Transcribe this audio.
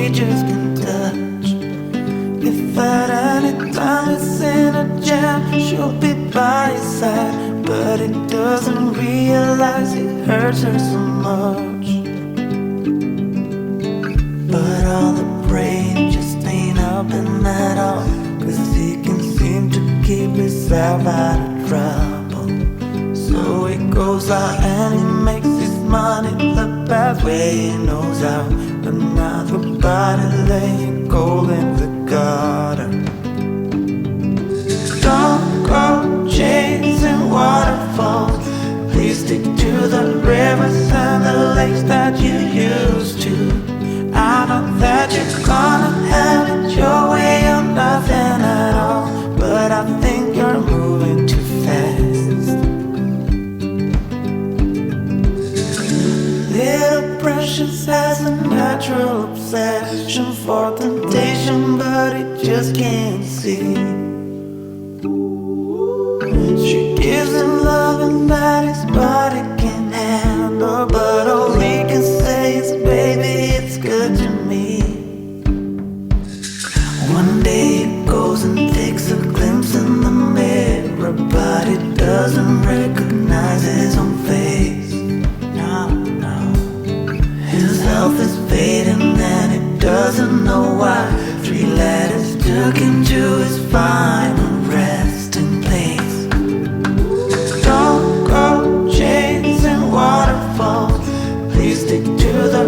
she just can't touch. If at any time it's in a jam, she'll be by his side, but he doesn't realize he hurts her so much. But all the praying just ain't helping at all, 'cause he can seem to keep himself out of trouble. So he goes out and he makes his money the best way he knows how. Another body laying cold in the gutter. Don't go chasing waterfalls, please stick to the rivers and the lakes that you used to. I know that you're gonna have it your way or nothing at all, but I think you're moving too fast. Little Precious has a natural obsession for temptation, but he just can't see. She gives him loving that his body can handle, but all he can say is, baby, it's good to me. One day he goes and takes a glimpse in the mirror, but he doesn't recognize his own face. No, no. His health is fading and he doesn't know why. 3 letters took him to his final resting place. Don't go chasing waterfalls, please stick to the